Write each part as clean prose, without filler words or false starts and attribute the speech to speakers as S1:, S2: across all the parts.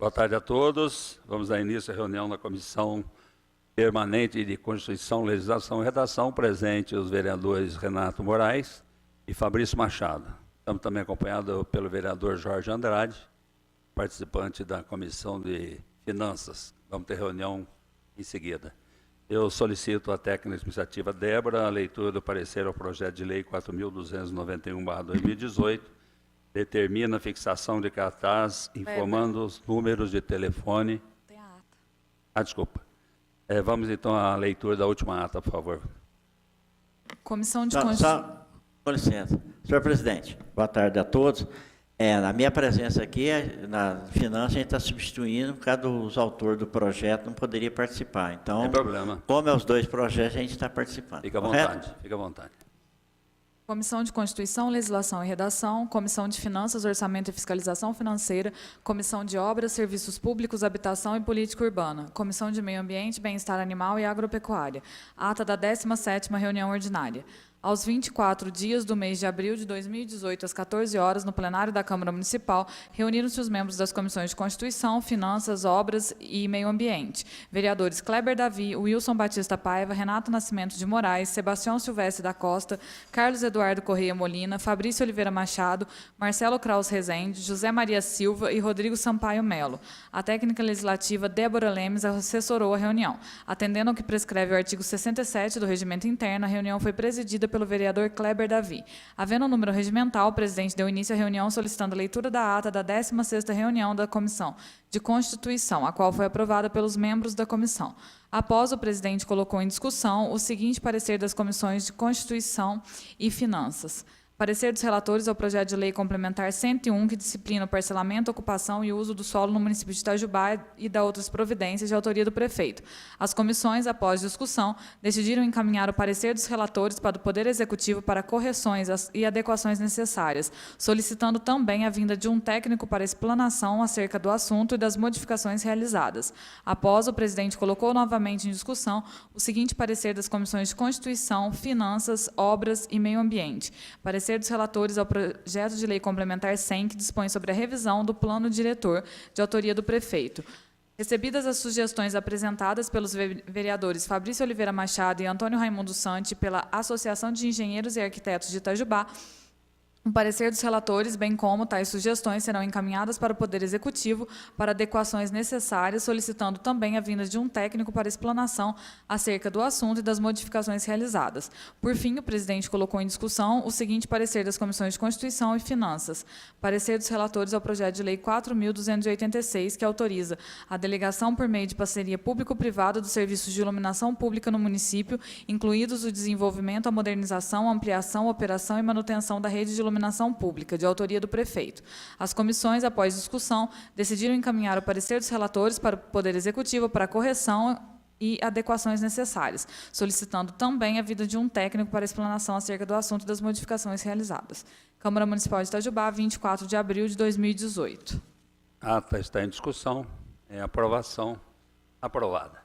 S1: Boa tarde a todos. Vamos dar início à reunião da Comissão Permanente de Constituição, Legislação e Redação. Presente os vereadores Renato Moraes e Fabrício Machado. Estamos também acompanhados pelo vereador Jorge Andrade, participante da Comissão de Finanças. Vamos ter reunião em seguida. Eu solicito à técnica administrativa Débora a leitura do parecer ao projeto de lei 4.291/2018, determina a fixação de cartaz informando os números de telefone.
S2: Tem a ata.
S1: Desculpa. Vamos então à leitura da última ata, por favor.
S2: Comissão de Constituição.
S3: Com licença. Senhor presidente, boa tarde a todos. Na minha presença aqui, na Finanças, a gente está substituindo, por causa dos autores do projeto, não poderia participar. Então,
S1: Sem problema.
S3: como é os dois projetos, a gente está participando.
S1: Fica à
S3: correto?
S1: vontade, fica à vontade.
S2: Comissão de Constituição, Legislação e Redação, Comissão de Finanças, Orçamento e Fiscalização Financeira, Comissão de Obras, Serviços Públicos, Habitação e Política Urbana, Comissão de Meio Ambiente, Bem-Estar Animal e Agropecuária. Ata da 17ª reunião ordinária. Aos 24 dias do mês de abril de 2018, às 14 horas, no plenário da Câmara Municipal, reuniram-se os membros das Comissões de Constituição, Finanças, Obras e Meio Ambiente. Vereadores Kleber Davi, Wilson Batista Paiva, Renato Nascimento de Moraes, Sebastião Silvestre da Costa, Carlos Eduardo Correia Molina, Fabrício Oliveira Machado, Marcelo Kraus Rezende, José Maria Silva e Rodrigo Sampaio Melo. A técnica legislativa Débora Lemes assessorou a reunião. Atendendo ao que prescreve o artigo 67 do Regimento Interno, a reunião foi presidida pelo vereador Kleber Davi. Havendo o número regimental, o presidente deu início à reunião solicitando a leitura da ata da 16ª reunião da Comissão de Constituição, a qual foi aprovada pelos membros da comissão. Após, o presidente colocou em discussão o seguinte parecer das Comissões de Constituição e Finanças. Parecer dos relatores ao projeto de lei complementar 101, que disciplina o parcelamento, ocupação e uso do solo no município de Itajubá e da outras providências de autoria do prefeito. As comissões, após discussão, decidiram encaminhar o parecer dos relatores para o Poder Executivo para correções e adequações necessárias, solicitando também a vinda de um técnico para explanação acerca do assunto e das modificações realizadas. Após, o presidente colocou novamente em discussão o seguinte parecer das Comissões de Constituição, Finanças, Obras e Meio Ambiente. Parecer dos relatores ao projeto de lei complementar 100, que dispõe sobre a revisão do plano diretor de autoria do prefeito. Recebidas as sugestões apresentadas pelos vereadores Fabrício Oliveira Machado e Antônio Raimundo Santi pela Associação de Engenheiros e Arquitetos de Itajubá, o parecer dos relatores, bem como tais sugestões, serão encaminhadas para o Poder Executivo para adequações necessárias, solicitando também a vinda de um técnico para explanação acerca do assunto e das modificações realizadas. Por fim, o presidente colocou em discussão o seguinte parecer das Comissões de Constituição e Finanças. Parecer dos relatores ao projeto de lei 4.286, que autoriza a delegação por meio de parceria público-privada dos serviços de iluminação pública no município, incluídos o desenvolvimento, a modernização, a ampliação, a operação e manutenção da rede de iluminação pública, de autoria do prefeito. As comissões, após discussão, decidiram encaminhar o parecer dos relatores para o Poder Executivo para correção e adequações necessárias, solicitando também a vinda de um técnico para explanação acerca do assunto e das modificações realizadas. Câmara Municipal de Itajubá, 24 de abril de 2018.
S1: A ata está em discussão. Aprovação. Aprovada.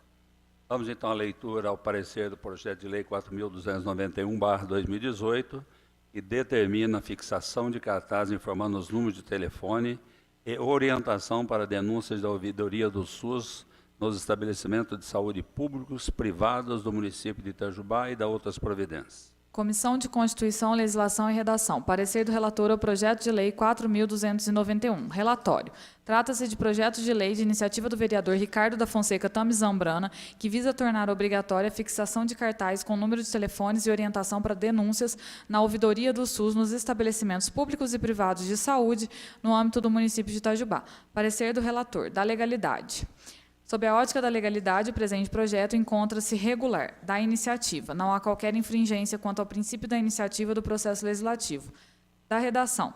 S1: Vamos então à leitura ao parecer do projeto de lei 4.291/2018, que determina a fixação de cartaz informando os números de telefone e orientação para denúncias da ouvidoria do SUS nos estabelecimentos de saúde públicos, privados do município de Itajubá e da outras providências.
S2: Comissão de Constituição, Legislação e Redação. Parecer do relator ao projeto de lei 4.291. Relatório. Trata-se de projeto de lei de iniciativa do vereador Ricardo da Fonseca Tami Zambrana, que visa tornar obrigatória a fixação de cartazes com número de telefones e orientação para denúncias na ouvidoria do SUS nos estabelecimentos públicos e privados de saúde no âmbito do município de Itajubá. Parecer do relator. Da legalidade. Sob a ótica da legalidade, o presente projeto encontra-se regular da iniciativa. Não há qualquer infringência quanto ao princípio da iniciativa do processo legislativo. Da redação.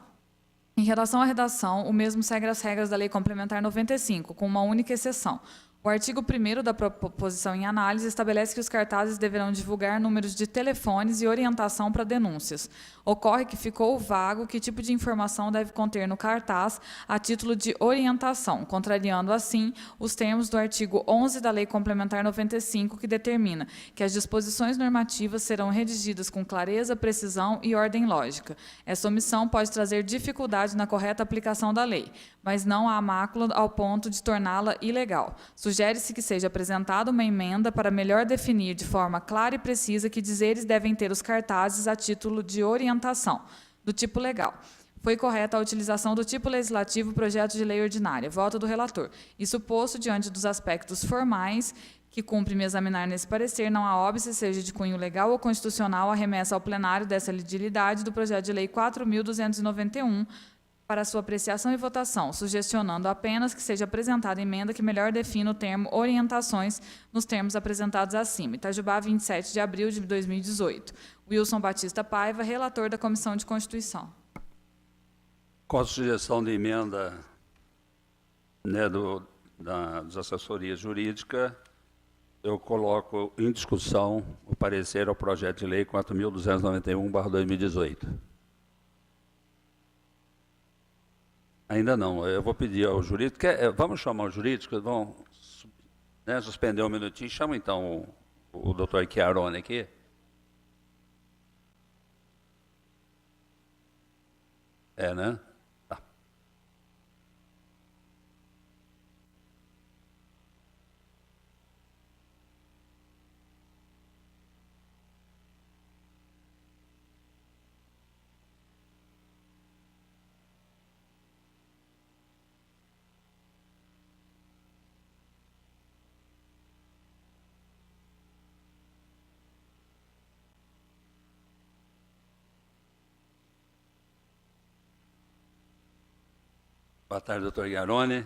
S2: Em relação à redação, o mesmo segue as regras da Lei Complementar 95, com uma única exceção. O artigo 1º da proposição em análise estabelece que os cartazes deverão divulgar números de telefones e orientação para denúncias. Ocorre que ficou vago que tipo de informação deve conter no cartaz a título de orientação, contrariando, assim, os termos do artigo 11 da Lei Complementar 95, que determina que as disposições normativas serão redigidas com clareza, precisão e ordem lógica. Essa omissão pode trazer dificuldade na correta aplicação da lei, mas não há mácula ao ponto de torná-la ilegal. Sugere-se que seja apresentada uma emenda para melhor definir de forma clara e precisa que dizeres devem ter os cartazes a título de orientação, do tipo legal. Foi correta a utilização do tipo legislativo projeto de lei ordinária. Voto do relator. Isso posto, diante dos aspectos formais que cumpre-me examinar nesse parecer, não há óbice, seja de cunho legal ou constitucional, a remessa ao plenário dessa legibilidade do projeto de lei 4.291, para sua apreciação e votação, sugestionando apenas que seja apresentada emenda que melhor defina o termo orientações nos termos apresentados acima. Itajubá, 27 de abril de 2018. Wilson Batista Paiva, relator da Comissão de Constituição.
S1: Com a sugestão de emenda, né, das assessorias jurídicas, eu coloco em discussão o parecer ao projeto de lei 4.291/2018. Ainda não. Eu vou pedir ao jurídico. Vamos chamar o jurídico? Vamos, né, suspender um minutinho. Chama, então, o doutor Chiarone aqui. Né? Tá. Boa tarde, doutor Chiarone.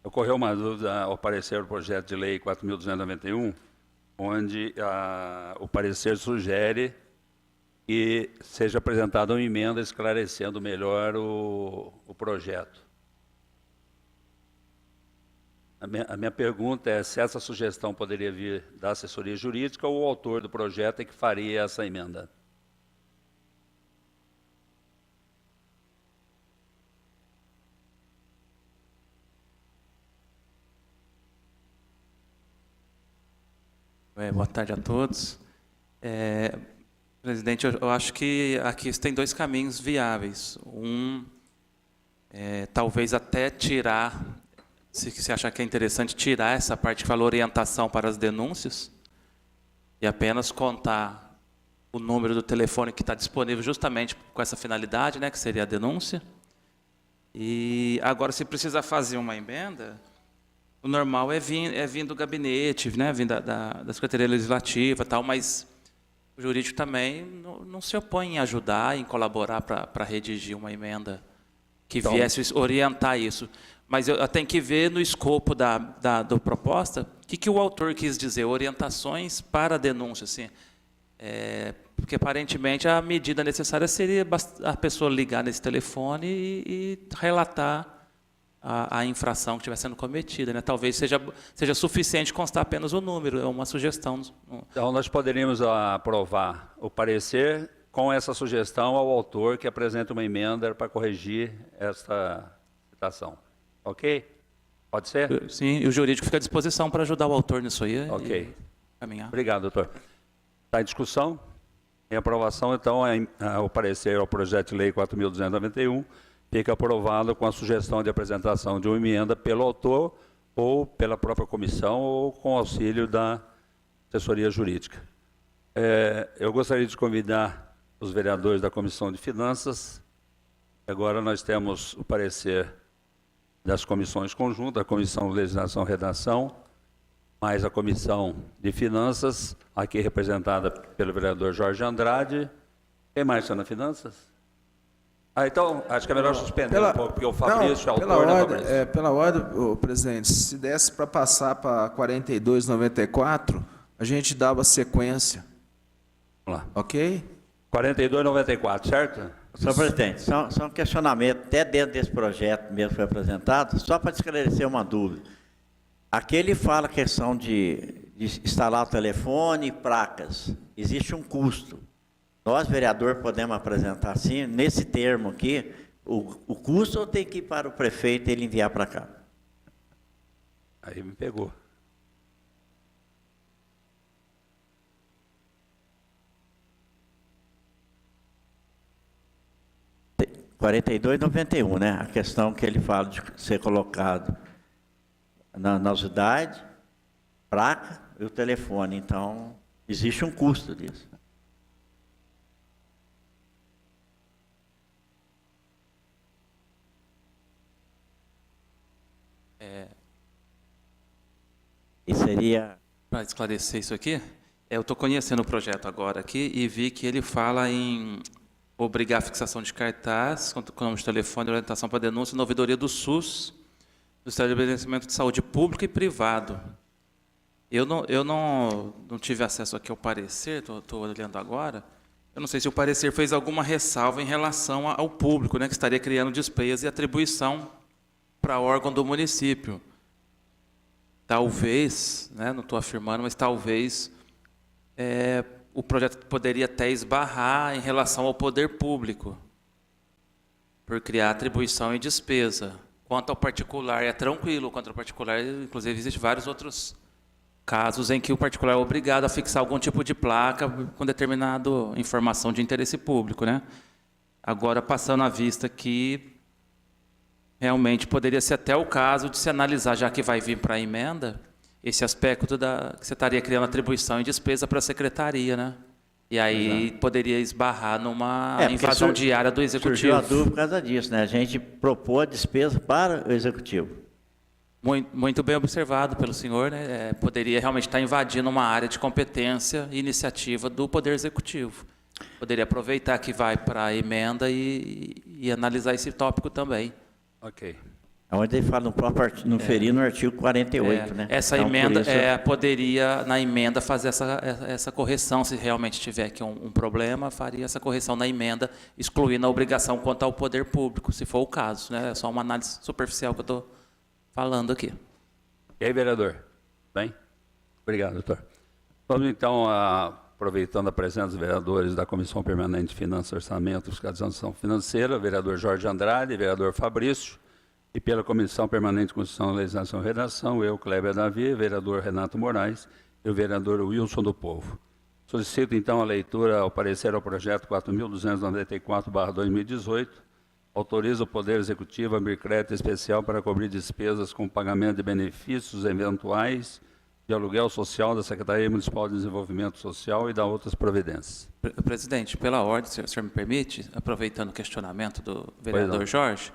S1: Ocorreu uma dúvida ao parecer do projeto de lei 4.291, onde o parecer sugere que seja apresentada uma emenda esclarecendo melhor o projeto. A minha pergunta é se essa sugestão poderia vir da assessoria jurídica ou o autor do projeto é que faria essa emenda.
S4: Boa tarde a todos. Presidente, eu acho que aqui tem dois caminhos viáveis. Talvez até tirar, se achar que é interessante, tirar essa parte que fala orientação para as denúncias e apenas contar o número do telefone que está disponível justamente com essa finalidade, né, que seria a denúncia. E agora, se precisa fazer uma emenda, o normal é vir do gabinete, né, vir da Secretaria Legislativa, tal, mas o jurídico também não se opõe em ajudar, em colaborar para redigir uma emenda que viesse orientar isso. Mas eu tenho que ver no escopo da proposta o que o autor quis dizer, orientações para a denúncia. Assim, porque, aparentemente, a medida necessária seria a pessoa ligar nesse telefone e relatar a infração que estiver sendo cometida, né? Talvez seja suficiente constar apenas o número, é uma sugestão.
S1: Então, nós poderíamos aprovar o parecer com essa sugestão ao autor que apresenta uma emenda para corrigir esta citação. Ok? Pode ser?
S4: Sim, e o jurídico fica à disposição para ajudar o autor nisso aí.
S1: Ok.
S4: Caminhar.
S1: Obrigado, doutor. Está em discussão? Em aprovação, então, o parecer ao projeto de lei 4.291 fica aprovado com a sugestão de apresentação de uma emenda pelo autor ou pela própria comissão ou com auxílio da assessoria jurídica. Eu gostaria de convidar os vereadores da Comissão de Finanças. Agora nós temos o parecer das comissões conjuntas, a Comissão de Legislação e Redação, mais a Comissão de Finanças, aqui representada pelo vereador Jorge Andrade. Quem mais está na Finanças? Então, acho que é melhor suspender um pouco, porque o Fabrício é autor, né, Fabrício?
S5: Pela ordem, presidente, se desse para passar para 4294, a gente dava sequência.
S1: Vamos lá.
S5: Ok?
S1: 4294, certo?
S3: Senhor presidente, só um questionamento, até dentro desse projeto mesmo que foi apresentado, só para esclarecer uma dúvida. Aqui ele fala a questão de instalar o telefone, placas. Existe um custo. Nós, vereador, podemos apresentar assim, nesse termo aqui, o custo tem que ir para o prefeito e ele enviar para cá.
S1: Aí me pegou.
S3: R$ 42,91, né? A questão que ele fala de ser colocado na unidade, placa e o telefone. Então, existe um custo disso. E seria...
S4: Para esclarecer isso aqui, eu estou conhecendo o projeto agora aqui e vi que ele fala em obrigar a fixação de cartaz, com número de telefone, orientação para denúncia na ouvidoria do SUS, do estabelecimento de saúde público e privado. Eu não tive acesso aqui ao parecer, estou olhando agora. Eu não sei se o parecer fez alguma ressalva em relação ao público, né, que estaria criando despesas e atribuição para órgão do município. Talvez, né, não estou afirmando, mas talvez o projeto poderia até esbarrar em relação ao poder público, por criar atribuição e despesa. Quanto ao particular, é tranquilo. Quanto ao particular, inclusive, existem vários outros casos em que o particular é obrigado a fixar algum tipo de placa com determinada informação de interesse público, né? Agora, passando à vista que realmente poderia ser até o caso de se analisar, já que vai vir para a emenda, esse aspecto que você estaria criando atribuição e despesa para a secretaria, né? E aí poderia esbarrar numa invasão diária do executivo.
S3: Surgiu a dúvida por causa disso, né? A gente propôs a despesa para o executivo.
S4: Muito bem observado pelo senhor, né? Poderia realmente estar invadindo uma área de competência e iniciativa do Poder Executivo. Poderia aproveitar que vai para a emenda e analisar esse tópico também.
S1: Ok.
S3: Onde ele fala no próprio no artigo 48, né?
S4: Essa
S3: então,
S4: emenda
S3: isso,
S4: poderia, na emenda, fazer essa correção. Se realmente tiver aqui um problema, faria essa correção na emenda, excluindo a obrigação quanto ao poder público, se for o caso, né? É só uma análise superficial que eu estou falando aqui.
S1: E aí, vereador? Bem? Obrigado, doutor. Vamos, então, aproveitando a presença dos vereadores da Comissão Permanente de Finanças, Orçamento e Fiscalização Financeira, vereador Jorge Andrade, vereador Fabrício, e pela Comissão Permanente de Constituição, Legislação e Redação, eu, Kleber Davi, vereador Renato Moraes e o vereador Wilson do Povo. Solicito, então, a leitura ao parecer ao projeto 4.294/2018, autoriza o Poder Executivo a abrir crédito especial para cobrir despesas com pagamento de benefícios eventuais de aluguel social da Secretaria Municipal de Desenvolvimento Social e da outras providências.
S4: Presidente, pela ordem, se o senhor me permite, aproveitando o questionamento do vereador Jorge,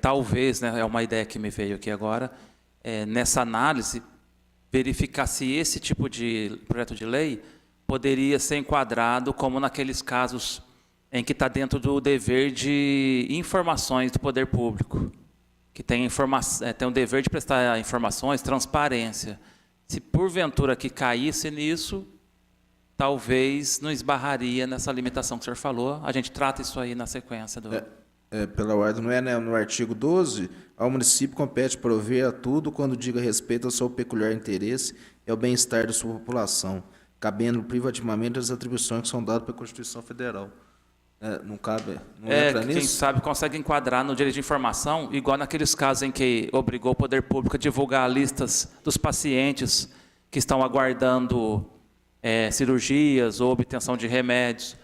S4: talvez, né, é uma ideia que me veio aqui agora, nessa análise, verificar se esse tipo de projeto de lei poderia ser enquadrado como naqueles casos em que está dentro do dever de informações do poder público, que tem o dever de prestar informações, transparência. Se porventura que caísse nisso, talvez não esbarraria nessa limitação que o senhor falou. A gente trata isso aí na sequência do...
S5: Pela ordem, não é, né? No artigo 12, ao município compete prover a tudo quando diga respeito ao seu peculiar interesse e ao bem-estar da sua população, cabendo privativamente as atribuições que são dadas pela Constituição Federal. Não cabe, não entra nisso?
S4: Quem sabe consegue enquadrar no direito de informação, igual naqueles casos em que obrigou o poder público a divulgar listas dos pacientes que estão aguardando cirurgias ou obtenção de remédios.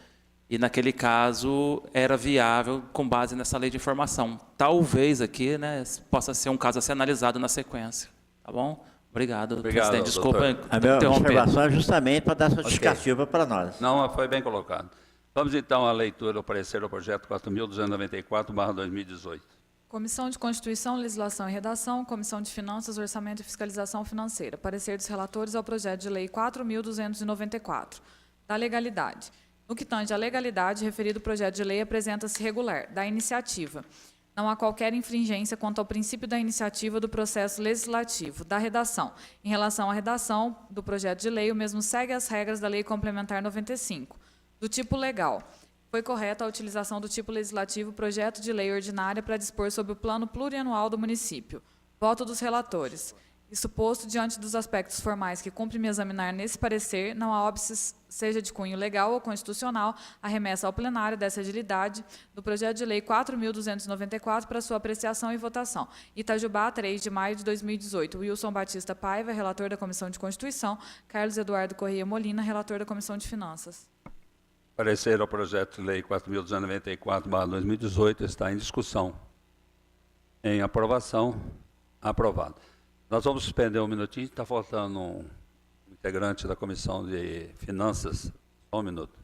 S4: E, naquele caso, era viável com base nessa lei de informação. Talvez aqui, né, possa ser um caso a ser analisado na sequência. Tá bom? Obrigado, presidente. Desculpa
S3: a minha
S4: interromper.
S3: observação é justamente para dar essa justificativa para nós.
S1: Não, foi bem colocado. Vamos, então, à leitura do parecer ao projeto 4.294/2018.
S2: Comissão de Constituição, Legislação e Redação, Comissão de Finanças, Orçamento e Fiscalização Financeira. Parecer dos relatores ao projeto de lei 4.294, da legalidade. No que tange à legalidade, referido projeto de lei apresenta-se regular, da iniciativa. Não há qualquer infringência quanto ao princípio da iniciativa do processo legislativo, da redação. Em relação à redação do projeto de lei, o mesmo segue as regras da Lei Complementar 95. Do tipo legal. Foi correta a utilização do tipo legislativo projeto de lei ordinária para dispor sobre o plano plurianual do município. Voto dos relatores. Isso posto, diante dos aspectos formais que cumpre-me examinar nesse parecer, não há óbice, seja de cunho legal ou constitucional, a remessa ao plenário dessa agilidade do projeto de lei 4.294 para sua apreciação e votação. Itajubá, 3 de maio de 2018. Wilson Batista Paiva, relator da Comissão de Constituição. Carlos Eduardo Corrêa Molina, relator da Comissão de Finanças.
S1: Parecer ao projeto de lei 4.294/2018 está em discussão. Em aprovação, aprovado. Nós vamos suspender um minutinho, está faltando um integrante da Comissão de Finanças. Só um minuto.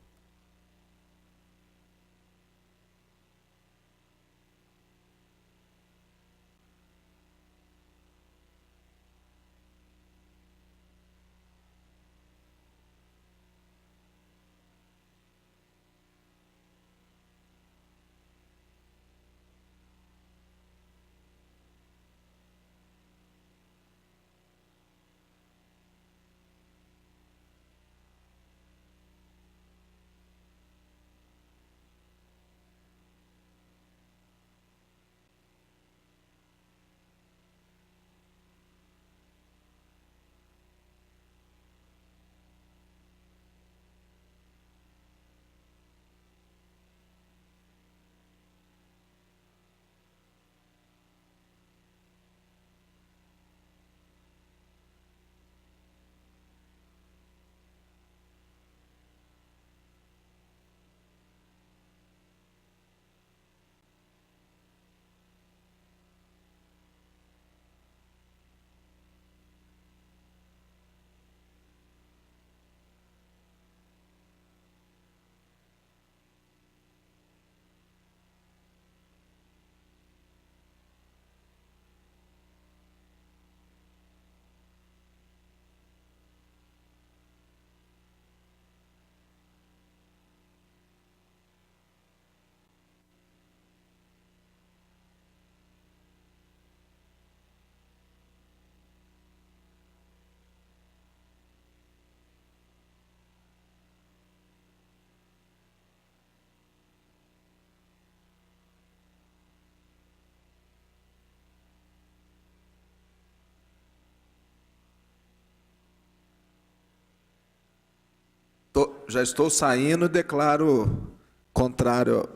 S5: Já estou saindo e declaro contrário.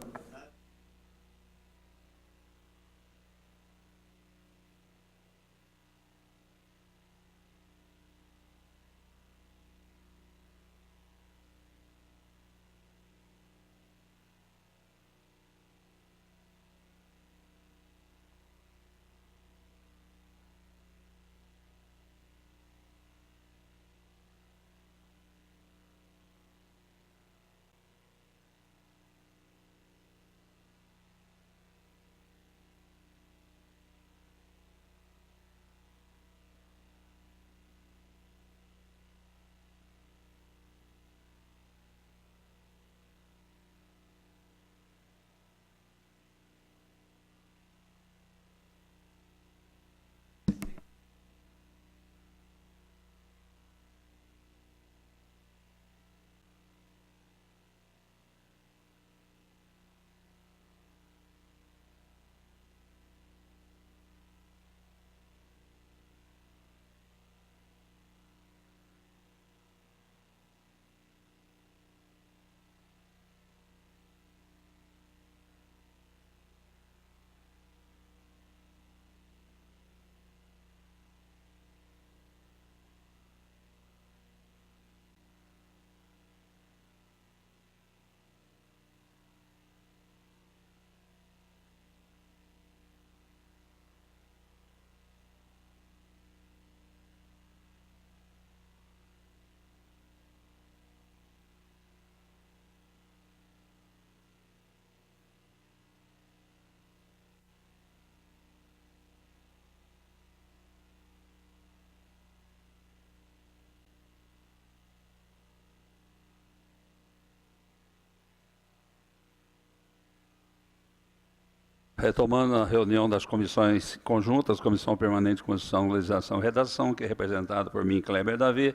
S1: Retomando a reunião das comissões conjuntas, Comissão Permanente de Constituição, Legislação e Redação, que é representada por mim, Kleber Davi,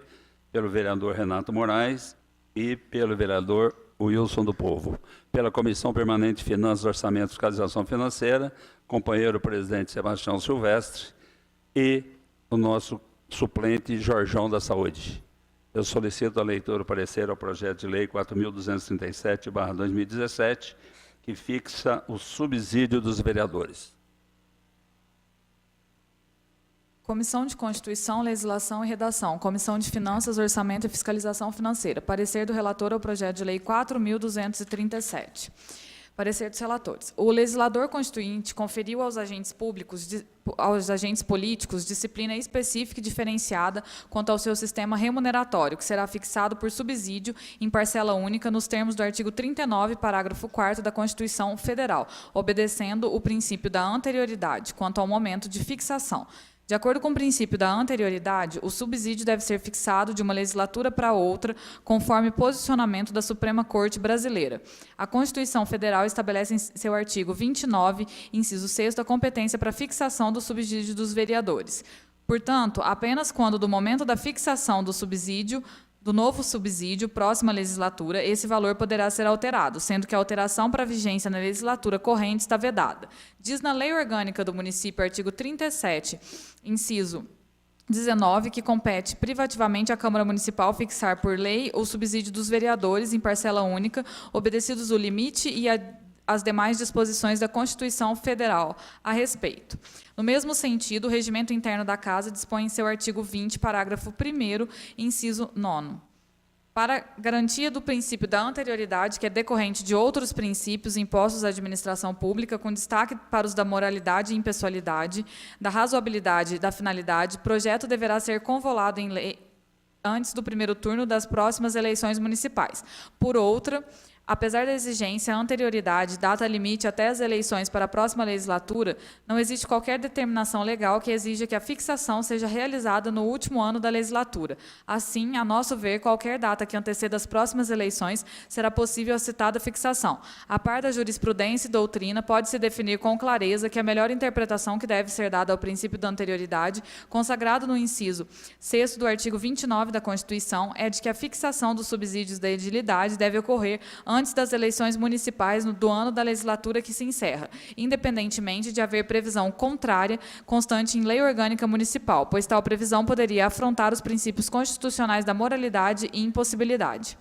S1: pelo vereador Renato Moraes e pelo vereador Wilson do Povo. Pela Comissão Permanente de Finanças, Orçamento e Fiscalização Financeira, companheiro presidente Sebastião Silvestre. e o nosso suplente Jorjão da Saúde. Eu solicito a leitura do parecer ao projeto de lei 4.237/2017, que fixa o subsídio dos vereadores.
S2: Comissão de Constituição, Legislação e Redação. Comissão de Finanças, Orçamento e Fiscalização Financeira. Parecer do relator ao projeto de lei 4.237. Parecer dos relatores. O legislador constituinte conferiu aos agentes políticos disciplina específica e diferenciada quanto ao seu sistema remuneratório, que será fixado por subsídio em parcela única nos termos do artigo 39, parágrafo 4º da Constituição Federal, obedecendo o princípio da anterioridade quanto ao momento de fixação. De acordo com o princípio da anterioridade, o subsídio deve ser fixado de uma legislatura para outra, conforme posicionamento da Suprema Corte Brasileira. A Constituição Federal estabelece em seu artigo 29, inciso 6º, a competência para fixação do subsídio dos vereadores. Portanto, apenas quando do momento da fixação do novo subsídio, próxima legislatura, esse valor poderá ser alterado, sendo que a alteração para vigência na legislatura corrente está vedada. Diz na Lei Orgânica do Município, artigo 37, inciso 19, que compete privativamente à Câmara Municipal fixar por lei o subsídio dos vereadores em parcela única, obedecidos o limite e as demais disposições da Constituição Federal a respeito. No mesmo sentido, o Regimento Interno da Casa dispõe em seu artigo 20, parágrafo 1º, inciso 9º. Para garantia do princípio da anterioridade, que é decorrente de outros princípios impostos à administração pública, com destaque para os da moralidade e impessoalidade, da razoabilidade e da finalidade, o projeto deverá ser convolado em lei antes do primeiro turno das próximas eleições municipais. Por outra, apesar da exigência, anterioridade, data limite até as eleições para a próxima legislatura, não existe qualquer determinação legal que exija que a fixação seja realizada no último ano da legislatura. Assim, a nosso ver, qualquer data que anteceda as próximas eleições será possível a citada fixação. A par da jurisprudência e doutrina, pode-se definir com clareza que a melhor interpretação que deve ser dada ao princípio da anterioridade, consagrado no inciso 6º do artigo 29 da Constituição, é de que a fixação dos subsídios da edilidade deve ocorrer antes das eleições municipais do ano da legislatura que se encerra, independentemente de haver previsão contrária constante em lei orgânica municipal, pois tal previsão poderia afrontar os princípios constitucionais da moralidade e impossibilidade.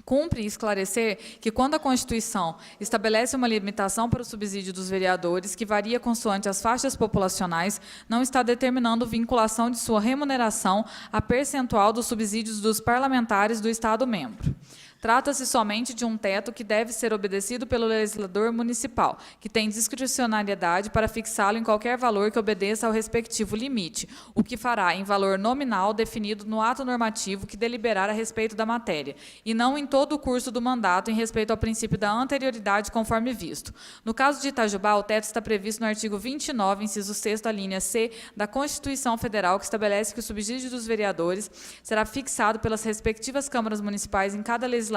S2: Cumpre esclarecer que, quando a Constituição estabelece uma limitação para o subsídio dos vereadores, que varia consoante as faixas populacionais, não está determinando vinculação de sua remuneração a percentual dos subsídios dos parlamentares do Estado-membro. Trata-se somente de um teto que deve ser obedecido pelo legislador municipal, que tem discricionariedade para fixá-lo em qualquer valor que obedeça ao respectivo limite, o que fará em valor nominal definido no ato normativo que deliberar a respeito da matéria, e não em todo o curso do mandato em respeito ao princípio da anterioridade conforme visto. No caso de Itajubá, o teto está previsto no artigo 29, inciso 6º, a linha C, da Constituição Federal, que estabelece que o subsídio dos vereadores será fixado pelas respectivas câmaras municipais em cada legislatura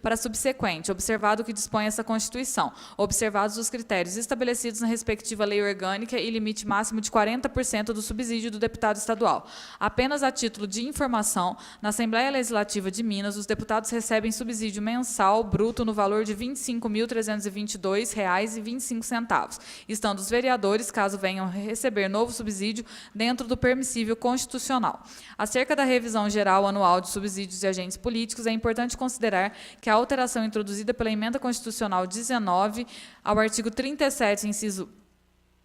S2: para subsequente, observado o que dispõe essa Constituição, observados os critérios estabelecidos na respectiva lei orgânica e limite máximo de 40% do subsídio do deputado estadual. Apenas a título de informação, na Assembleia Legislativa de Minas, os deputados recebem subsídio mensal bruto no valor de R$ 25.322,25, estando os vereadores, caso venham receber novo subsídio, dentro do permissível constitucional. Acerca da revisão geral anual de subsídios de agentes políticos, é importante considerar que a alteração introduzida pela Emenda Constitucional 19 ao artigo 37, inciso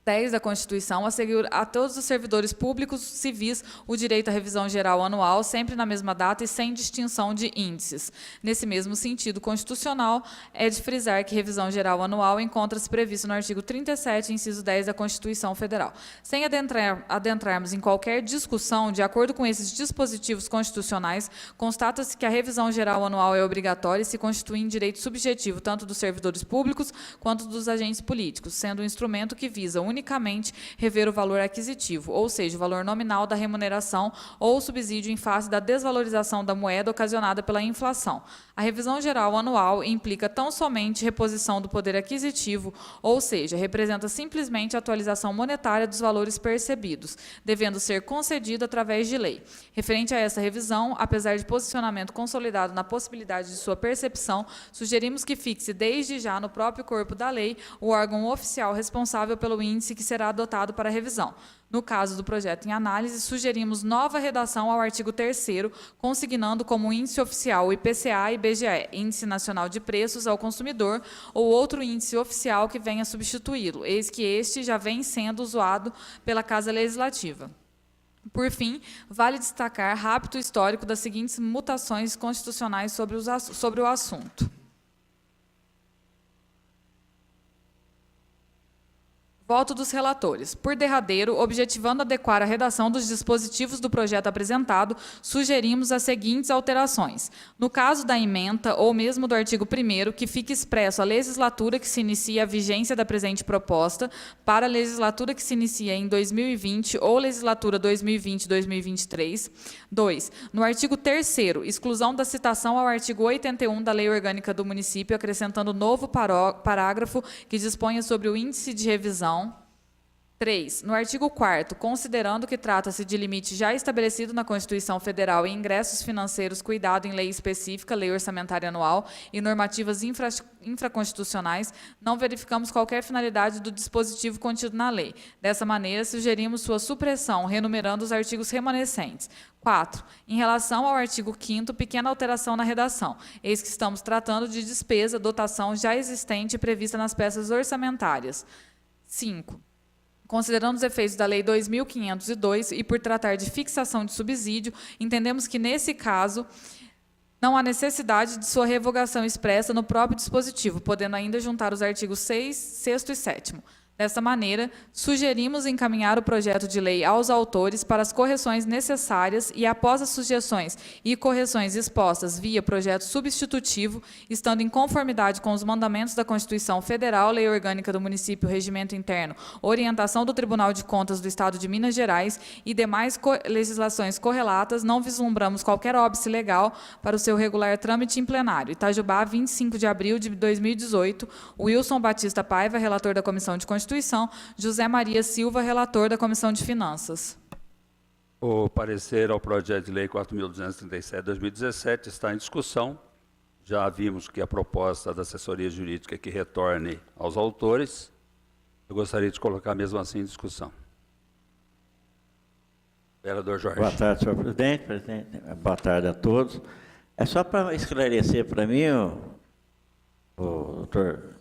S2: 10 da Constituição, assegura a todos os servidores públicos civis o direito à revisão geral anual, sempre na mesma data e sem distinção de índices. Nesse mesmo sentido constitucional, é de frisar que revisão geral anual encontra-se previsto no artigo 37, inciso 10 da Constituição Federal. Sem adentrarmos em qualquer discussão, de acordo com esses dispositivos constitucionais, constata-se que a revisão geral anual é obrigatória e se constitui em direito subjetivo tanto dos servidores públicos quanto dos agentes políticos, sendo um instrumento que visa unicamente rever o valor aquisitivo, ou seja, o valor nominal da remuneração ou o subsídio em face da desvalorização da moeda ocasionada pela inflação. A revisão geral anual implica tão somente reposição do poder aquisitivo, ou seja, representa simplesmente a atualização monetária dos valores percebidos, devendo ser concedida através de lei. Referente a essa revisão, apesar de posicionamento consolidado na possibilidade de sua percepção, sugerimos que fixe desde já no próprio corpo da lei o órgão oficial responsável pelo índice índice que será adotado para revisão. No caso do projeto em análise, sugerimos nova redação ao artigo 3º, consignando como índice oficial o IPCA e IBGE, Índice Nacional de Preços ao Consumidor, ou outro índice oficial que venha substituí-lo, eis que este já vem sendo usado pela Casa Legislativa. Por fim, vale destacar rápido histórico das seguintes mutações constitucionais sobre o assunto. Voto dos relatores. Por derradeiro, objetivando adequar a redação dos dispositivos do projeto apresentado, sugerimos as seguintes alterações. No caso da ementa, ou mesmo do artigo 1º, que fique expresso a legislatura que se inicia a vigência da presente proposta, para a legislatura que se inicia em 2020 ou legislatura 2020-2023. 2. No artigo 3º, exclusão da citação ao artigo 81 da Lei Orgânica do Município, acrescentando novo parágrafo que disponha sobre o índice de revisão. 3. No artigo 4º, considerando que trata-se de limite já estabelecido na Constituição Federal em ingressos financeiros cuidado em lei específica, lei orçamentária anual e normativas infraconstitucionais, não verificamos qualquer finalidade do dispositivo contido na lei. Dessa maneira, sugerimos sua supressão, renumerando os artigos remanescentes. 4. Em relação ao artigo 5º, pequena alteração na redação, eis que estamos tratando de despesa, dotação já existente e prevista nas peças orçamentárias. 5. Considerando os efeitos da Lei 2.502 e por tratar de fixação de subsídio, entendemos que, nesse caso, não há necessidade de sua revogação expressa no próprio dispositivo, podendo ainda juntar os artigos 6, 6º e 7º. Dessa maneira, sugerimos encaminhar o projeto de lei aos autores para as correções necessárias e, após as sugestões e correções expostas via projeto substitutivo, estando em conformidade com os mandamentos da Constituição Federal, Lei Orgânica do Município, Regimento Interno, orientação do Tribunal de Contas do Estado de Minas Gerais e demais legislações correlatas, não vislumbramos qualquer óbice legal para o seu regular trâmite em plenário. Itajubá, 25 de abril de 2018, Wilson Batista Paiva, relator da Comissão de Constituição, José Maria Silva, relator da Comissão de Finanças.
S1: O parecer ao projeto de lei 4.237 de 2017 está em discussão. Já vimos que a proposta da assessoria jurídica é que retorne aos autores. Eu gostaria de colocar mesmo assim em discussão. Vereador Jorge.
S3: Boa tarde, senhor presidente. Boa tarde a todos. É só para esclarecer para mim, o doutor,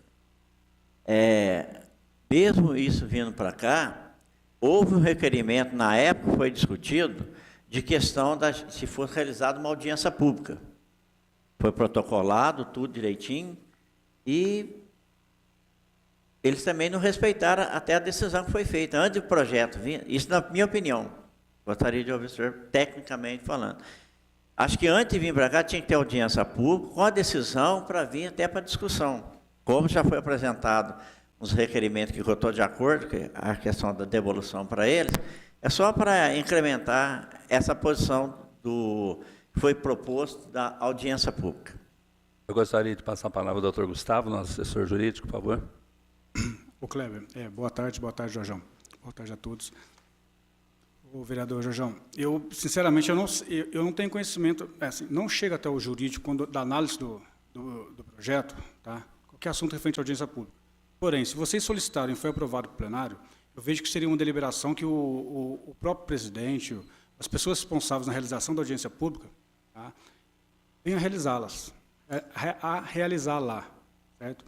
S3: mesmo isso vindo para cá, houve um requerimento, na época foi discutido, de questão se fosse realizada uma audiência pública. Foi protocolado, tudo direitinho, e eles também não respeitaram até a decisão que foi feita, antes do projeto vir. Isso na minha opinião. Gostaria de ouvir o senhor tecnicamente falando. Acho que antes de vir para cá tinha que ter audiência pública, com a decisão para vir até para discussão. Como já foi apresentado uns requerimentos que eu estou de acordo, que a questão da devolução para eles, é só para incrementar essa posição que foi proposto da audiência pública.
S1: Eu gostaria de passar a palavra ao doutor Gustavo, nosso assessor jurídico, por favor.
S6: Ô Kleber, boa tarde, Jorjão. Boa tarde a todos. Ô vereador Jorjão, eu, sinceramente, eu não tenho conhecimento, assim, não chega até o jurídico da análise do projeto, tá? Qualquer assunto referente à audiência pública. Porém, se vocês solicitarem e foi aprovado para o plenário, eu vejo que seria uma deliberação que o próprio presidente, as pessoas responsáveis na realização da audiência pública, tá, venham a realizá-las, a realizá-la, certo?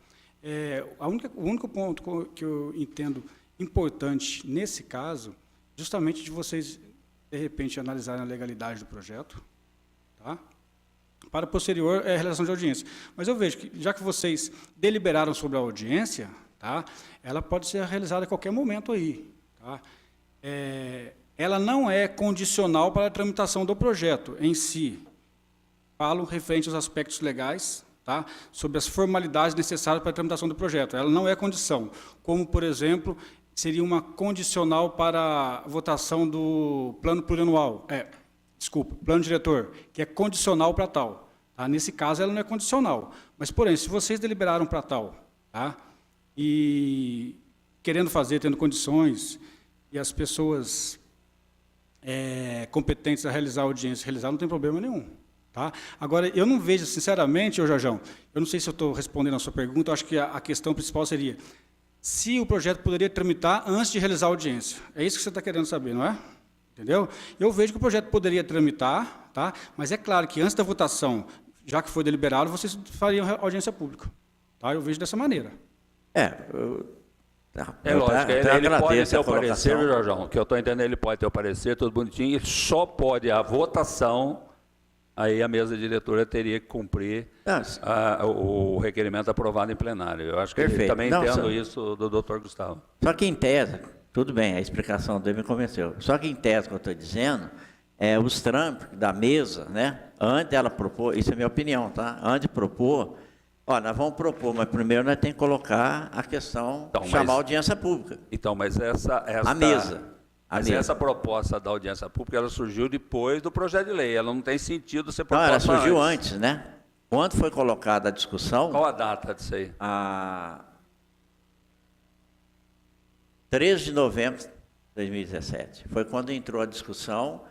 S6: O único ponto que eu entendo importante nesse caso, justamente de vocês, de repente, analisarem a legalidade do projeto, tá? Para posterior realização de audiência. Mas eu vejo que, já que vocês deliberaram sobre a audiência, tá, ela pode ser realizada a qualquer momento aí. Tá? Ela não é condicional para a tramitação do projeto em si. Falo referente aos aspectos legais, tá, sobre as formalidades necessárias para a tramitação do projeto. Ela não é condição, como, por exemplo, seria uma condicional para a votação do plano plurianual. Plano diretor, que é condicional para tal. Tá? Nesse caso, ela não é condicional. Mas, porém, se vocês deliberaram para tal, tá? E querendo fazer, tendo condições, e as pessoas competentes a realizar a audiência realizar, não tem problema nenhum. Tá? Agora, eu não vejo, sinceramente, Jorjão, eu não sei se eu estou respondendo a sua pergunta, eu acho que a questão principal seria, se o projeto poderia tramitar antes de realizar a audiência. É isso que você está querendo saber, não é? Entendeu? Eu vejo que o projeto poderia tramitar, tá? Mas é claro que antes da votação, já que foi deliberado, vocês fariam audiência pública. Tá? Eu vejo dessa maneira.
S1: É lógico, ele pode ter
S3: a
S1: o parecer,
S3: colocação.
S1: Jorjão, que eu estou entendendo, ele pode ter o parecer, tudo bonitinho, e só pode a votação, aí a mesa diretora teria que cumprir o requerimento aprovado em plenário. Eu acho que eu
S3: Perfeito.
S1: também
S3: Não,
S1: entendo isso do doutor Gustavo.
S3: Só que em tese, tudo bem, a explicação dele me convenceu. Só que em tese, o que eu estou dizendo, os trâmites da mesa, né, antes dela propor, isso é minha opinião, tá? Antes de propor, nós vamos propor, mas primeiro nós temos que colocar a questão,
S1: Então,
S3: chamar
S1: mas-
S3: a audiência pública.
S1: Então, mas
S3: A mesa.
S1: Mas essa proposta da audiência pública, ela surgiu depois do projeto de lei. Ela não tem sentido ser
S3: Não,
S1: proposta
S3: ela surgiu antes, né? Quando foi colocada a discussão,
S1: Qual a data disso aí?
S3: a 13 de novembro de 2017. Foi quando entrou a discussão,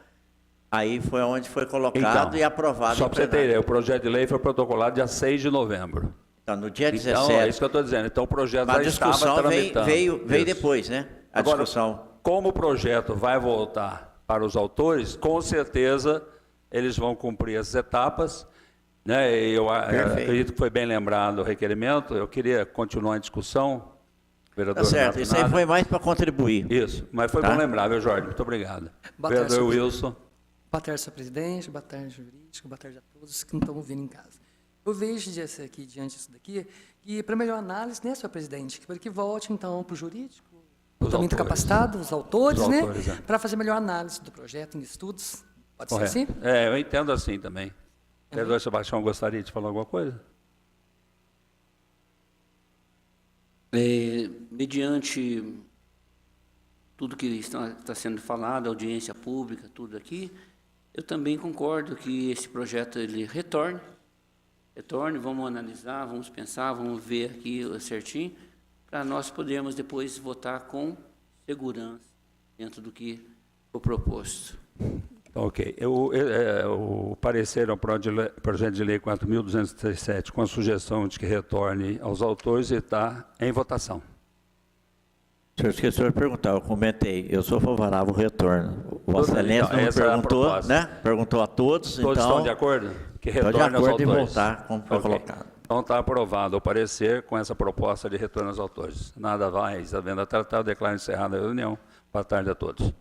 S3: aí foi onde foi colocado
S1: Então,
S3: e aprovado.
S1: Só
S3: em
S1: para você ter
S3: plenário.
S1: ideia, o projeto de lei foi protocolado dia 6 de novembro.
S3: Então, no dia
S1: Então,
S3: 17.
S1: é isso que eu estou dizendo. Então, o projeto
S3: Mas a
S1: já estava
S3: discussão
S1: tramitando.
S3: veio
S1: Isso.
S3: depois, né? A
S1: Agora,
S3: discussão.
S1: como o projeto vai voltar para os autores, com certeza eles vão cumprir essas etapas. Né? Eu acredito que foi bem lembrado o requerimento. Eu queria continuar a discussão. Vereador
S3: Tá certo,
S1: Renato
S3: isso aí
S1: Nada.
S3: foi mais para contribuir.
S1: Isso, mas foi
S3: Tá?
S1: bom lembrar, viu, Jorge? Muito obrigado.
S7: Boa tarde,
S1: Vereador
S7: senhor
S1: Wilson.
S7: Boa tarde, senhor presidente, boa tarde, jurídico, boa tarde a todos que não estão ouvindo em casa. Eu vejo diante disso daqui, que para melhor análise, né, senhor presidente, para que volte, então, para o jurídico,
S1: Os
S7: totalmente
S1: autores.
S7: capacitado, os autores,
S1: Os
S7: né,
S1: autores, é.
S7: para fazer melhor análise do projeto em estudos. Pode ser
S1: Correto.
S7: assim?
S1: Eu entendo assim também. Vereador Sebastião, gostaria de falar alguma coisa?
S8: Mediante tudo que está sendo falado, audiência pública, tudo aqui, eu também concordo que esse projeto ele retorne, vamos analisar, vamos pensar, vamos ver aqui certinho, para nós podermos depois votar com segurança dentro do que foi proposto.
S1: Ok. O parecer ao projeto de lei 4.237, com a sugestão de que retorne aos autores, está em votação.
S3: O senhor esqueceu de perguntar, eu comentei, eu sou favorável ao retorno. Vossa Excelência
S1: Então,
S3: não me
S1: essa é a
S3: perguntou,
S1: proposta.
S3: né? Perguntou a todos,
S1: Todos
S3: então...
S1: estão de acordo? Que
S3: Estou de
S1: retorne aos
S3: acordo em
S1: autores.
S3: voltar, como foi
S1: Ok.
S3: colocado.
S1: Então está aprovado o parecer com essa proposta de retorno aos autores. Nada mais, havendo a tratar, eu declaro encerrada a reunião. Boa tarde a todos.